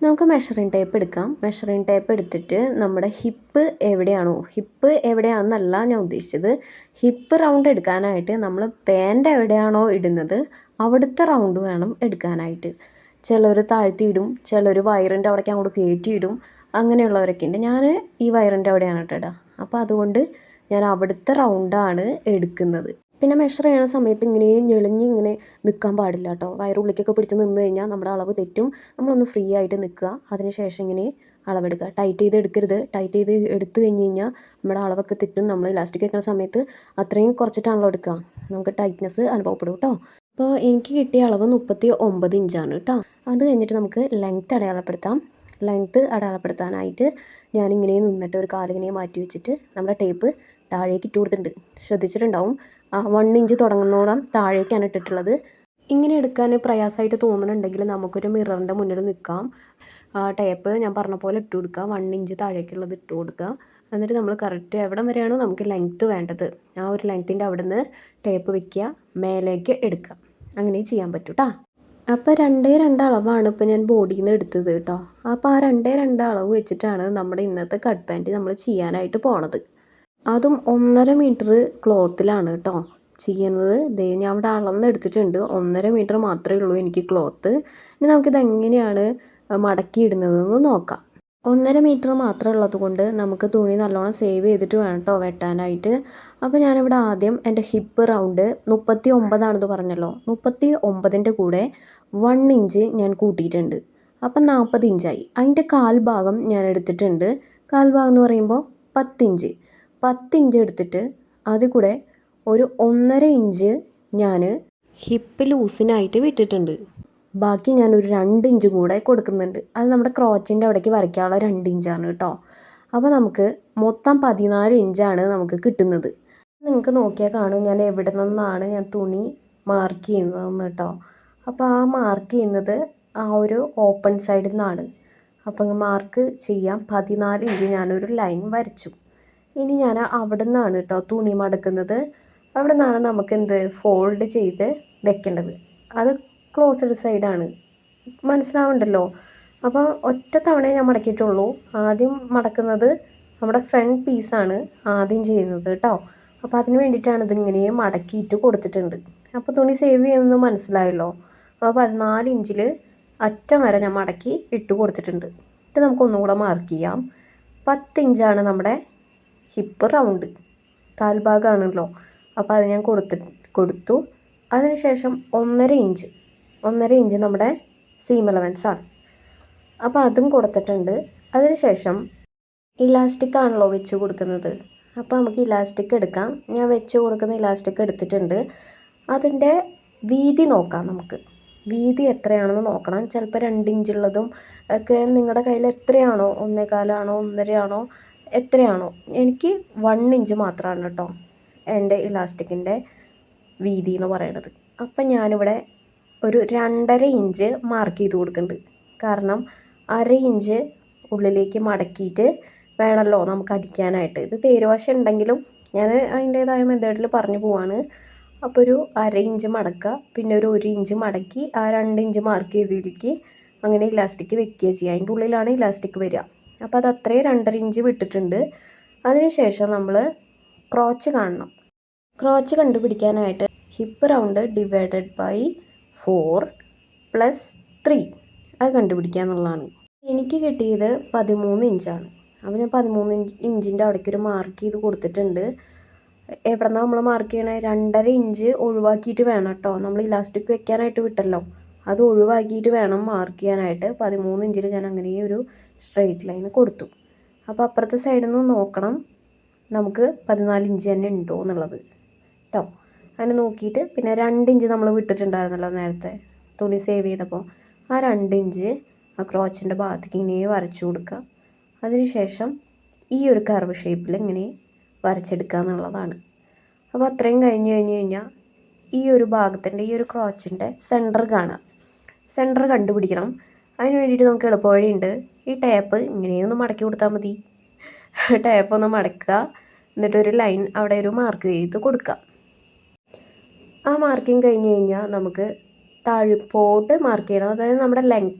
നമുക്ക് measuring tape എടുക്കാം. Measuring tape എടുത്തിട്ട് നമ്മുടെ ഹിപ്പ് എവിടെയാണെന്നല്ല ഞാൻ ഉദ്ദേശിച്ചത്. ഹിപ്പ് റൗണ്ട് എടുക്കാനായിട്ട് നമ്മൾ പാൻ്റ് എവിടെയാണോ ഇടുന്നത് അവിടുത്തെ റൗണ്ട് വേണം എടുക്കാനായിട്ട്. ചിലർ താഴ്ത്തിയിടും, ചിലർ വയറിൻ്റെ അവിടേക്ക് അങ്ങോട്ട് കയറ്റിയിടും. അങ്ങനെയുള്ളവരൊക്കെ ഉണ്ട്. ഞാൻ ഈ വയറിൻ്റെ അവിടെയാണ് ഇടുക. അപ്പോൾ അതുകൊണ്ട് ഞാൻ അവിടുത്തെ റൗണ്ടാണ് എടുക്കുന്നത്. പിന്നെ മെഷർ ചെയ്യണ സമയത്ത് ഇങ്ങനെ ഞെളിഞ്ഞിങ്ങനെ നിൽക്കാൻ പാടില്ല കേട്ടോ. വയറുള്ളിലേക്കൊക്കെ പിടിച്ച് നിന്ന് കഴിഞ്ഞാൽ നമ്മുടെ അളവ് തെറ്റും. നമ്മളൊന്ന് ഫ്രീ ആയിട്ട് നിൽക്കുക. അതിന് ശേഷം ഇങ്ങനെ അളവെടുക്കുക. ടൈറ്റ് ചെയ്ത് എടുക്കരുത്. ടൈറ്റ് ചെയ്ത് എടുത്തു കഴിഞ്ഞ് കഴിഞ്ഞാൽ നമ്മുടെ അളവൊക്കെ തെറ്റും. നമ്മൾ ഇലാസ്റ്റിക് വെക്കുന്ന സമയത്ത് അത്രയും കുറച്ചിട്ടാണല്ലോ എടുക്കുക. നമുക്ക് ടൈറ്റ്നെസ് അനുഭവപ്പെടും കേട്ടോ. അപ്പോൾ എനിക്ക് കിട്ടിയ അളവ് 39 ഇഞ്ചാണ് കേട്ടോ. അത് കഴിഞ്ഞിട്ട് നമുക്ക് ലെങ്ത്ത് അടയാളപ്പെടുത്താം. ലെങ്ത്ത് അടയാളപ്പെടുത്താനായിട്ട് ഞാനിങ്ങനെ നിന്നിട്ട് ഒരു കാലിങ്ങനെ മാറ്റി വെച്ചിട്ട് നമ്മുടെ ടേപ്പ് താഴേക്ക് ഇട്ട് കൊടുത്തിട്ടുണ്ട്. ശ്രദ്ധിച്ചിട്ടുണ്ടാവും, 1 ഇഞ്ച് തുടങ്ങുന്നോളം താഴേക്കാണ് ഇട്ടിട്ടുള്ളത്. ഇങ്ങനെ എടുക്കാൻ പ്രയാസമായിട്ട് തോന്നുന്നുണ്ടെങ്കിൽ നമുക്കൊരു മിററിൻ്റെ മുന്നിൽ നിൽക്കാം. ടേപ്പ് ഞാൻ പറഞ്ഞ പോലെ ഇട്ട് കൊടുക്കുക. 1 ഇഞ്ച് താഴേക്കുള്ളത് ഇട്ട് കൊടുക്കുക. എന്നിട്ട് നമ്മൾ കറക്റ്റ് എവിടം വരെയാണോ നമുക്ക് ലെങ്ത്ത് വേണ്ടത് ആ ഒരു ലെങ്ത്തിൻ്റെ അവിടെ നിന്ന് ടേപ്പ് വയ്ക്കുക, മേലേക്ക് എടുക്കുക. അങ്ങനെ ചെയ്യാൻ പറ്റും കേട്ടോ. അപ്പോൾ 2 അളവാണ് ഇപ്പോൾ ഞാൻ ബോഡിയിൽ നിന്ന് എടുത്തത് കേട്ടോ. അപ്പോൾ ആ 2 അളവ് വെച്ചിട്ടാണ് നമ്മുടെ ഇന്നത്തെ കട്ട് പാൻറ്റ് നമ്മൾ ചെയ്യാനായിട്ട് പോണത്. അതും 1.5 മീറ്റർ ക്ലോത്തിലാണ് കേട്ടോ ചെയ്യുന്നത്. ദേ ഞാൻ അവിടെ അളന്നെടുത്തിട്ടുണ്ട്. 1.5 മീറ്റർ മാത്രമേ ഉള്ളൂ എനിക്ക് ക്ലോത്ത്. ഇനി നമുക്കിത് എങ്ങനെയാണ് മടക്കി ഇടുന്നതെന്ന് നോക്കാം. 1.5 മീറ്റർ മാത്രം ഉള്ളത് കൊണ്ട് നമുക്ക് തുണി നല്ലോണം സേവ് ചെയ്തിട്ട് വേണം കേട്ടോ വെട്ടാനായിട്ട്. അപ്പോൾ ഞാനിവിടെ ആദ്യം എൻ്റെ ഹിപ്പ് റൗണ്ട് 39 ആണെന്ന് പറഞ്ഞല്ലോ. 39ൻ്റെ കൂടെ 1 ഇഞ്ച് ഞാൻ കൂട്ടിയിട്ടുണ്ട്. അപ്പം 40 ഇഞ്ചായി. അതിൻ്റെ കാൽഭാഗം ഞാൻ എടുത്തിട്ടുണ്ട്. കാൽഭാഗം എന്ന് പറയുമ്പോൾ 10 ഇഞ്ച്. 10 ഇഞ്ച് എടുത്തിട്ട് അതിൽ കൂടെ ഒരു 1.5 ഇഞ്ച് ഞാൻ ഹിപ്പ് ലൂസിനായിട്ട് വിട്ടിട്ടുണ്ട്. ബാക്കി ഞാനൊരു 2 ഇഞ്ച് കൂടെ കൊടുക്കുന്നുണ്ട്. അത് നമ്മുടെ ക്രോച്ചിൻ്റെ അവിടേക്ക് വരയ്ക്കാനുള്ള 2 ഇഞ്ചാണ് കേട്ടോ. അപ്പോൾ നമുക്ക് മൊത്തം 14 ഇഞ്ചാണ് നമുക്ക് കിട്ടുന്നത്. നിങ്ങൾക്ക് നോക്കിയാൽ കാണും ഞാൻ എവിടെ നിന്നാണ് ഞാൻ തുണി മാർക്ക് ചെയ്യുന്നതെന്ന് കേട്ടോ. അപ്പോൾ ആ മാർക്ക് ചെയ്യുന്നത് ആ ഒരു ഓപ്പൺ സൈഡിൽ നിന്നാണ്. അപ്പോൾ മാർക്ക് ചെയ്യാം. 14 ഇഞ്ച് ഞാനൊരു ലൈൻ വരച്ചു. ഇനി ഞാൻ അവിടെ നിന്നാണ് കേട്ടോ തുണി മടക്കുന്നത്. അവിടെ നിന്നാണ് നമുക്ക് ഫോൾഡ് ചെയ്ത് വെക്കേണ്ടത്. അത് ക്ലോസ്ഡ് സൈഡാണ്, മനസ്സിലാവുണ്ടല്ലോ. അപ്പോൾ ഒറ്റ തവണയെ ഞാൻ മടക്കിയിട്ടുള്ളൂ. ആദ്യം മടക്കുന്നത് നമ്മുടെ ഫ്രണ്ട് പീസാണ് ആദ്യം ചെയ്യുന്നത് കേട്ടോ. അപ്പോൾ അതിന് വേണ്ടിയിട്ടാണ് ഇതിങ്ങനെ മടക്കിയിട്ട് കൊടുത്തിട്ടുണ്ട്. അപ്പോൾ തുണി സേവ് ചെയ്യുന്നത് മനസ്സിലായല്ലോ. അപ്പോൾ 14 ഇഞ്ചിൽ അറ്റം വരെ ഞാൻ മടക്കി ഇട്ട് കൊടുത്തിട്ടുണ്ട്. ഇത് നമുക്കൊന്നും കൂടെ മാർക്ക് ചെയ്യാം. 10 ഇഞ്ചാണ് നമ്മുടെ ഹിപ്പ് റൗണ്ട്, കാൽഭാഗമാണല്ലോ. അപ്പോൾ അത് ഞാൻ കൊടുത്തു. അതിനുശേഷം 1.5 ഇഞ്ച് നമ്മുടെ സീം അലവൻസാണ്. അപ്പോൾ അതും കൊടുത്തിട്ടുണ്ട്. അതിനുശേഷം ഇലാസ്റ്റിക് ആണല്ലോ വെച്ച് കൊടുക്കുന്നത്. അപ്പോൾ നമുക്ക് ഇലാസ്റ്റിക് എടുക്കാം. ഞാൻ വെച്ച് കൊടുക്കുന്ന ഇലാസ്റ്റിക് എടുത്തിട്ടുണ്ട്. അതിൻ്റെ വീതി നോക്കാം. നമുക്ക് വീതി എത്രയാണെന്ന് നോക്കണം. ചിലപ്പോൾ 2 ഇഞ്ചുള്ളതും ഒക്കെ നിങ്ങളുടെ കയ്യിൽ എത്രയാണോ, 1.25 ആണോ 1.5 ആണോ എത്രയാണോ. എനിക്ക് 1 ഇഞ്ച് മാത്രമാണ് കേട്ടോ എൻ്റെ ഇലാസ്റ്റിക്കിൻ്റെ വീതി എന്ന് പറയുന്നത്. അപ്പം ഞാനിവിടെ ഒരു 2.5 ഇഞ്ച് മാർക്ക് ചെയ്ത് കൊടുക്കുന്നുണ്ട്. കാരണം 1/2 ഇഞ്ച് ഉള്ളിലേക്ക് മടക്കിയിട്ട് വേണമല്ലോ നമുക്ക് അടിക്കാനായിട്ട്. ഇത് തേരുവശം ഉണ്ടെങ്കിലും ഞാൻ അതിൻ്റേതായ മെത്തേഡിൽ പറഞ്ഞു പോവാണ്. അപ്പോൾ ഒരു 1/2 ഇഞ്ച് മടക്കുക, പിന്നെ ഒരു 1 ഇഞ്ച് മടക്കി ആ 2 ഇഞ്ച് മാർക്ക് ചെയ്തതിലേക്ക് അങ്ങനെ ഇലാസ്റ്റിക് വെക്കുക ചെയ്യുക. അതിൻ്റെ ഉള്ളിലാണ് ഇലാസ്റ്റിക് വരിക. അപ്പോൾ അത് അത്രയും 2.5 ഇഞ്ച് വിട്ടിട്ടുണ്ട്. അതിനുശേഷം നമ്മൾ ക്രോച്ച് കാണണം. ക്രോച്ച് കണ്ടുപിടിക്കാനായിട്ട് ഹിപ്പ് റൗണ്ട് ഡിവൈഡഡ് ബൈ 4 + 3 അത് കണ്ടുപിടിക്കുക എന്നുള്ളതാണ്. എനിക്ക് കിട്ടിയത് 13 ഇഞ്ചാണ്. അപ്പോൾ ഞാൻ 13 ഇഞ്ചിൻ്റെ അവിടേക്ക് ഒരു മാർക്ക് ചെയ്ത് കൊടുത്തിട്ടുണ്ട്. എവിടെ നിന്നാണ് നമ്മൾ മാർക്ക് ചെയ്യണത്? 2.5 ഇഞ്ച് ഒഴിവാക്കിയിട്ട് വേണം കേട്ടോ. നമ്മൾ ഇലാസ്റ്റിക് വെക്കാനായിട്ട് വിട്ടല്ലോ, അത് ഒഴിവാക്കിയിട്ട് വേണം മാർക്ക് ചെയ്യാനായിട്ട്. 13 ഇഞ്ചിൽ ഞാൻ അങ്ങനെ ഒരു സ്ട്രെയിറ്റ് ലൈൻ കൊടുത്തു. അപ്പോൾ അപ്പുറത്തെ സൈഡിൽ നിന്ന് നോക്കണം നമുക്ക് 14 ഇഞ്ച് തന്നെ ഉണ്ടോ എന്നുള്ളത് കേട്ടോ. അങ്ങനെ നോക്കിയിട്ട് പിന്നെ 2 ഇഞ്ച് നമ്മൾ വിട്ടിട്ടുണ്ടായിരുന്നല്ലോ നേരത്തെ തുണി സേവ് ചെയ്തപ്പോൾ. ആ 2 ഇഞ്ച് ആ ക്രോച്ചിൻ്റെ ഭാഗത്തേക്ക് ഇങ്ങനെ വരച്ചു കൊടുക്കുക. അതിനുശേഷം ഈ ഒരു കർവ് ഷേപ്പിൽ ഇങ്ങനെ വരച്ചെടുക്കുക എന്നുള്ളതാണ്. അപ്പോൾ അത്രയും കഴിഞ്ഞ് കഴിഞ്ഞാൽ ഈ ഒരു ഭാഗത്തിൻ്റെ ഈ ഒരു ക്രോച്ചിൻ്റെ സെൻറ്റർ കാണുക. സെൻറ്റർ കണ്ടുപിടിക്കണം. അതിന് വേണ്ടിയിട്ട് നമുക്ക് എളുപ്പവഴിയുണ്ട്. ഈ ടേപ്പ് ഇങ്ങനെയൊന്ന് മടക്കി കൊടുത്താൽ മതി. ടേപ്പ് ഒന്ന് മടക്കുക, എന്നിട്ടൊരു ലൈൻ അവിടെ ഒരു മാർക്ക് ചെയ്ത് കൊടുക്കുക. ആ മാർക്കിങ് കഴിഞ്ഞ് കഴിഞ്ഞാൽ നമുക്ക് താഴെപ്പോട്ട് മാർക്ക് ചെയ്യണം. അതായത് നമ്മുടെ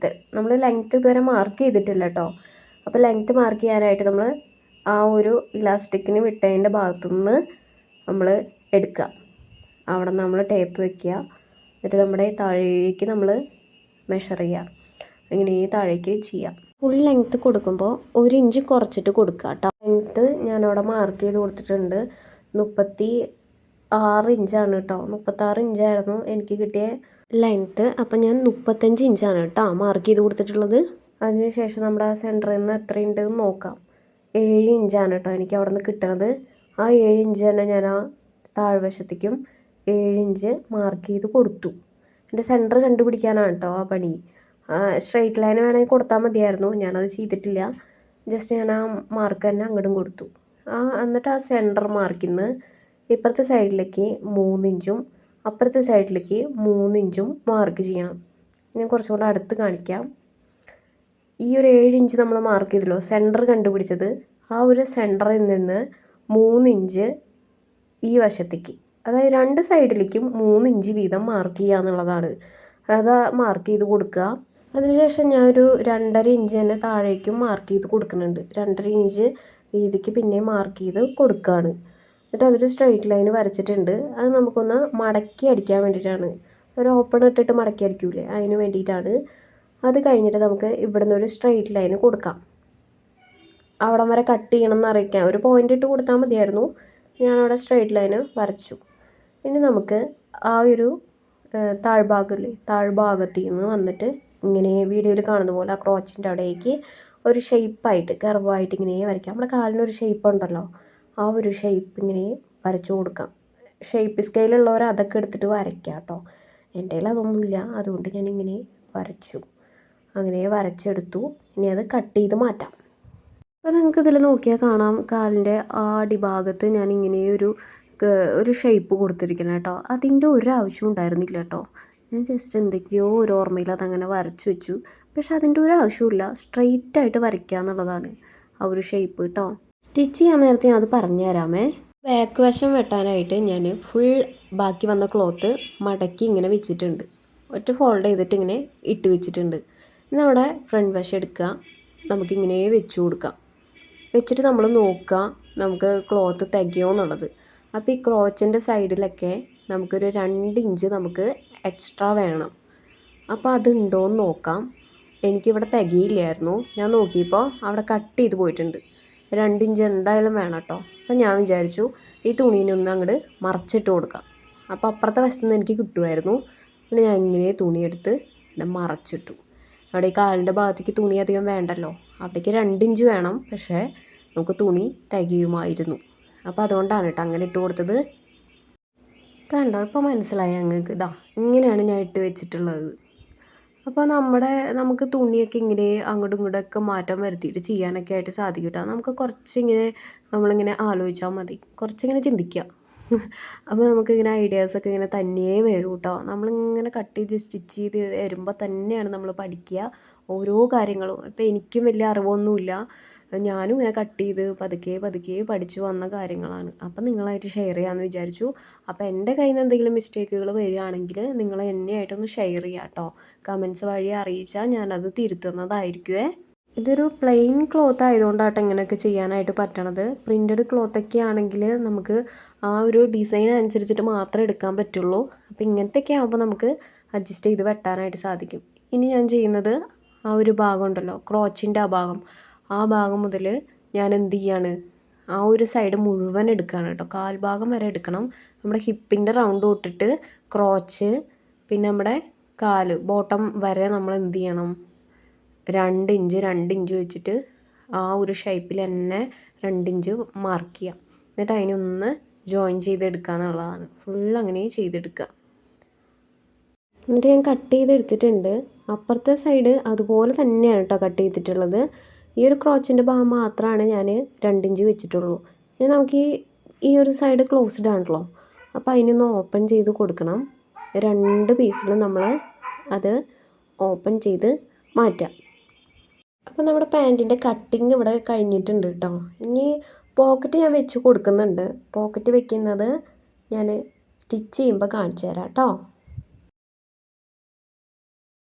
നമ്മൾ ലെങ്ത്ത് ഇതുവരെ മാർക്ക് ചെയ്തിട്ടില്ല കേട്ടോ. അപ്പോൾ ലെങ്ത്ത് മാർക്ക് ചെയ്യാനായിട്ട് നമ്മൾ ആ ഒരു ഇലാസ്റ്റിക്കിന് വിട്ടതിൻ്റെ ഭാഗത്തുനിന്ന് നമ്മൾ എടുക്കുക. അവിടെ നമ്മൾ ടേപ്പ് വെക്കുക. എന്നിട്ട് നമ്മുടെ താഴേക്ക് നമ്മൾ മെഷർ ചെയ്യുക. ഇങ്ങനെ താഴേക്ക് ചെയ്യാം. ഫുൾ ലെങ്ത്ത് കൊടുക്കുമ്പോൾ 1 ഇഞ്ച് കുറച്ചിട്ട് കൊടുക്കുക കേട്ടോ. ലെങ്ത്ത് ഞാനവിടെ മാർക്ക് ചെയ്ത് കൊടുത്തിട്ടുണ്ട്. 36 ഇഞ്ചാണ് കേട്ടോ. 36 ഇഞ്ചായിരുന്നു എനിക്ക് കിട്ടിയ ലെങ്ത്ത്. അപ്പം ഞാൻ 35 ഇഞ്ചാണ് കേട്ടോ മാർക്ക് ചെയ്ത് കൊടുത്തിട്ടുള്ളത്. അതിനുശേഷം നമ്മുടെ ആ സെൻറ്ററിൽ നിന്ന് എത്രയുണ്ടെന്ന് നോക്കാം. 7 ഇഞ്ചാണ് കേട്ടോ എനിക്ക് അവിടെ നിന്ന് കിട്ടണത്. ആ 7 ഇഞ്ച് തന്നെ ഞാൻ ആ താഴ്വശത്തേക്കും 7 ഇഞ്ച് മാർക്ക് ചെയ്ത് കൊടുത്തു. എൻ്റെ സെൻറ്റർ കണ്ടുപിടിക്കാനാണ് കേട്ടോ ആ പണി. സ്ട്രെയിറ്റ് ലൈൻ വേണമെങ്കിൽ കൊടുത്താൽ മതിയായിരുന്നു. ഞാനത് ചെയ്തിട്ടില്ല. ജസ്റ്റ് ഞാൻ ആ മാർക്ക് തന്നെ അങ്ങോട്ടും കൊടുത്തു. എന്നിട്ട് ആ സെൻറ്റർ മാർക്കിൽ നിന്ന് ഇപ്പുറത്തെ സൈഡിലേക്ക് 3 ഇഞ്ചും അപ്പുറത്തെ സൈഡിലേക്ക് 3 ഇഞ്ചും മാർക്ക് ചെയ്യണം. ഞാൻ കുറച്ചും കൂടെ അടുത്ത് കാണിക്കാം. ഈ ഒരു 7 ഇഞ്ച് നമ്മൾ മാർക്ക് ചെയ്തല്ലോ, സെൻറ്റർ കണ്ടുപിടിച്ചത്. ആ ഒരു സെൻറ്ററിൽ നിന്ന് 3 ഇഞ്ച് ഈ വശത്തേക്ക്, അതായത് 2 സൈഡിലേക്കും 3 ഇഞ്ച് വീതം മാർക്ക് ചെയ്യുക എന്നുള്ളതാണ്. അത് മാർക്ക് ചെയ്ത് കൊടുക്കുക. അതിനുശേഷം ഞാനൊരു 2.5 ഇഞ്ച് തന്നെ താഴേക്കും മാർക്ക് ചെയ്ത് കൊടുക്കുന്നുണ്ട്. 2.5 ഇഞ്ച് വീതിക്ക് പിന്നെയും മാർക്ക് ചെയ്ത് കൊടുക്കുകയാണ്. എന്നിട്ട് അതൊരു സ്ട്രെയിറ്റ് ലൈൻ വരച്ചിട്ടുണ്ട്. അത് നമുക്കൊന്ന് മടക്കി അടിക്കാൻ വേണ്ടിയിട്ടാണ്. ഒരു ഓപ്പൺ ഇട്ടിട്ട് മടക്കി അടിക്കൂലേ, അതിന് വേണ്ടിയിട്ടാണ്. അത് കഴിഞ്ഞിട്ട് നമുക്ക് ഇവിടുന്ന് ഒരു സ്ട്രെയിറ്റ് ലൈൻ കൊടുക്കാം. അവിടം വരെ കട്ട് ചെയ്യണം എന്ന് അറിയിക്കാം. ഒരു പോയിൻ്റ് ഇട്ട് കൊടുത്താൽ മതിയായിരുന്നു. ഞാനവിടെ സ്ട്രെയിറ്റ് ലൈന് വരച്ചു. ഇനി നമുക്ക് ആ ഒരു താഴ്ഭാഗത്തിൽ നിന്ന് വന്നിട്ട് ഇങ്ങനെ വീഡിയോയിൽ കാണുന്ന പോലെ ആ ക്രോച്ചിൻ്റെ അവിടേക്ക് ഒരു ഷേപ്പായിട്ട് കർവായിട്ട് ഇങ്ങനെ വരയ്ക്കാം. നമ്മുടെ കാലിനൊരു ഷേപ്പ് ഉണ്ടല്ലോ, ആ ഒരു ഷേപ്പ് ഇങ്ങനെ വരച്ചു കൊടുക്കാം. ഷേപ്പ് സ്കെയിലുള്ളവർ അതൊക്കെ എടുത്തിട്ട് വരയ്ക്കാം കേട്ടോ. എൻ്റെ കയ്യിൽ അതൊന്നുമില്ല, അതുകൊണ്ട് ഞാനിങ്ങനെ വരച്ചു. അങ്ങനെ വരച്ചെടുത്തു. ഇനി അത് കട്ട് ചെയ്ത് മാറ്റാം. അപ്പോൾ നിങ്ങൾക്ക് ഇതിൽ നോക്കിയാൽ കാണാം, കാലിൻ്റെ ആ അടിഭാഗത്ത് ഞാനിങ്ങനെ ഒരു ഷേപ്പ് കൊടുത്തിരിക്കണം കേട്ടോ. അതിൻ്റെ ഒരു ആവശ്യം ഉണ്ടായിരുന്നില്ല കേട്ടോ. ഞാൻ ജസ്റ്റ് എന്തൊക്കെയോ ഒരു ഓർമ്മയിൽ അതങ്ങനെ വരച്ചു വെച്ചു. പക്ഷെ അതിൻ്റെ ഒരു ആവശ്യമില്ല, സ്ട്രെയിറ്റ് ആയിട്ട് വരയ്ക്കുക എന്നുള്ളതാണ് ആ ഒരു ഷേപ്പ് കേട്ടോ. സ്റ്റിച്ച് ചെയ്യാൻ നേരത്തെ ഞാൻ അത് പറഞ്ഞു തരാമേ. ബാക്ക് വശം വെട്ടാനായിട്ട് ഞാൻ ഫുൾ ബാക്കി വന്ന ക്ലോത്ത് മടക്കി ഇങ്ങനെ വെച്ചിട്ടുണ്ട്. ഒറ്റ ഫോൾഡ് ചെയ്തിട്ട് ഇങ്ങനെ ഇട്ട് വെച്ചിട്ടുണ്ട്. ഇനി നമ്മുടെ ഫ്രണ്ട് വശം എടുക്കുക, നമുക്കിങ്ങനെ വെച്ച് കൊടുക്കാം. വെച്ചിട്ട് നമ്മൾ നോക്കുക നമുക്ക് ക്ലോത്ത് തികയോ എന്നുള്ളത്. അപ്പോൾ ഈ ക്രോച്ചിൻ്റെ സൈഡിലൊക്കെ നമുക്കൊരു 2 ഇഞ്ച് നമുക്ക് എക്സ്ട്രാ വേണം. അപ്പോൾ അതുണ്ടോയെന്ന് നോക്കാം. എനിക്കിവിടെ തികയില്ലായിരുന്നു. ഞാൻ നോക്കിയപ്പോൾ അവിടെ കട്ട് ചെയ്ത് പോയിട്ടുണ്ട്. 2 ഇഞ്ച് എന്തായാലും വേണം കേട്ടോ. അപ്പോൾ ഞാൻ വിചാരിച്ചു ഈ തുണീനൊന്ന് അങ്ങോട്ട് മറച്ചിട്ട് കൊടുക്കാം. അപ്പോൾ അപ്പുറത്തെ വശത്ത് നിന്ന് എനിക്ക് കിട്ടുമായിരുന്നു. പിന്നെ ഞാൻ ഇങ്ങനെ തുണിയെടുത്ത് ഇവിടെ മറച്ചിട്ടു. അവിടെ ഈ കാലിൻ്റെ ഭാഗത്തേക്ക് തുണി അധികം വേണ്ടല്ലോ, അവിടേക്ക് 2 ഇഞ്ച് വേണം. പക്ഷേ നമുക്ക് തുണി തികയുമായിരുന്നു. അപ്പോൾ അതുകൊണ്ടാണ് കേട്ടോ അങ്ങനെ ഇട്ട് കൊടുത്തത്. കണ്ടോ, ഇപ്പോൾ മനസ്സിലായി ഞങ്ങൾക്ക്. ഇങ്ങനെയാണ് ഞാൻ ഇട്ട് വെച്ചിട്ടുള്ളത്. അപ്പോൾ നമുക്ക് തുണിയൊക്കെ ഇങ്ങനെ അങ്ങോട്ടും ഇങ്ങോട്ടൊക്കെ മാറ്റം വരുത്തിയിട്ട് ചെയ്യാനൊക്കെ ആയിട്ട് സാധിക്കും കേട്ടോ. നമുക്ക് നമ്മളിങ്ങനെ ആലോചിച്ചാൽ മതി, കുറച്ചിങ്ങനെ ചിന്തിക്കുക. അപ്പോൾ നമുക്കിങ്ങനെ ഐഡിയാസൊക്കെ ഇങ്ങനെ തനിയേ വരും കേട്ടോ. നമ്മളിങ്ങനെ കട്ട് ചെയ്ത് സ്റ്റിച്ച് ചെയ്ത് വരുമ്പോൾ തന്നെയാണ് നമ്മൾ പഠിക്കുക ഓരോ കാര്യങ്ങളും. ഇപ്പോൾ എനിക്കും വലിയ അറിവൊന്നുമില്ല, ഞാനും ഇങ്ങനെ കട്ട് ചെയ്ത് പതുക്കെ പഠിച്ചു വന്ന കാര്യങ്ങളാണ്. അപ്പം നിങ്ങളായിട്ട് ഷെയർ ചെയ്യാമെന്ന് വിചാരിച്ചു. അപ്പോൾ എൻ്റെ കയ്യിൽ നിന്ന് എന്തെങ്കിലും മിസ്റ്റേക്കുകൾ വരികയാണെങ്കിൽ നിങ്ങൾ എന്നെയായിട്ടൊന്ന് ഷെയർ ചെയ്യാം കേട്ടോ. കമൻസ് വഴി അറിയിച്ചാൽ ഞാനത് തിരുത്തുന്നതായിരിക്കുമേ. ഇതൊരു പ്ലെയിൻ ക്ലോത്ത് ആയതുകൊണ്ടാട്ടോ ഇങ്ങനെയൊക്കെ ചെയ്യാനായിട്ട് പറ്റണത്. പ്രിൻറ്റഡ് ക്ലോത്തൊക്കെ ആണെങ്കിൽ നമുക്ക് ആ ഒരു ഡിസൈൻ അനുസരിച്ചിട്ട് മാത്രമേ എടുക്കാൻ പറ്റുള്ളൂ. അപ്പോൾ ഇങ്ങനത്തെയൊക്കെ ആകുമ്പോൾ നമുക്ക് അഡ്ജസ്റ്റ് ചെയ്ത് വെട്ടാനായിട്ട് സാധിക്കും. ഇനി ഞാൻ ചെയ്യുന്നത് ആ ഒരു ഭാഗം ഉണ്ടല്ലോ, ക്രോച്ചിൻ്റെ ആ ഭാഗം മുതൽ ഞാൻ എന്ത് ചെയ്യാണ്, ആ ഒരു സൈഡ് മുഴുവൻ എടുക്കുകയാണ് കേട്ടോ. കാൽഭാഗം വരെ എടുക്കണം. നമ്മുടെ ഹിപ്പിൻ്റെ റൗണ്ട് തൊട്ടിട്ട് ക്രോച്ച്, പിന്നെ നമ്മുടെ ബോട്ടം വരെ നമ്മൾ എന്ത് ചെയ്യണം, 2 ഇഞ്ച് വെച്ചിട്ട് ആ ഒരു ഷേപ്പിൽ തന്നെ 2 ഇഞ്ച് മാർക്ക് ചെയ്യാം. എന്നിട്ട് അതിനൊന്ന് ജോയിൻ ചെയ്തെടുക്കുക എന്നുള്ളതാണ്. ഫുൾ അങ്ങനെ ചെയ്തെടുക്കുക. എന്നിട്ട് ഞാൻ കട്ട് ചെയ്തെടുത്തിട്ടുണ്ട്. അപ്പുറത്തെ സൈഡ് അതുപോലെ തന്നെയാണ് കേട്ടോ കട്ട് ചെയ്തിട്ടുള്ളത്. ഈ ഒരു ക്രോച്ചിൻ്റെ ഭാഗം മാത്രമാണ് ഞാൻ 2 ഇഞ്ച് വെച്ചിട്ടുള്ളൂ. ഇനി നമുക്ക് ഈ ഒരു സൈഡ് ക്ലോസ്ഡ് ആണല്ലോ, അപ്പോൾ അതിനൊന്ന് ഓപ്പൺ ചെയ്ത് കൊടുക്കണം. 2 പീസിലും നമ്മൾ അത് ഓപ്പൺ ചെയ്ത് മാറ്റാം. അപ്പോൾ നമ്മുടെ പാൻറ്റിൻ്റെ കട്ടിങ് ഇവിടെ കഴിഞ്ഞിട്ടുണ്ട് കേട്ടോ. ഇനി പോക്കറ്റ് ഞാൻ വെച്ച് കൊടുക്കുന്നുണ്ട്. പോക്കറ്റ് വെക്കുന്നത് ഞാൻ സ്റ്റിച്ച് ചെയ്യുമ്പോൾ കാണിച്ചു തരാം കേട്ടോ.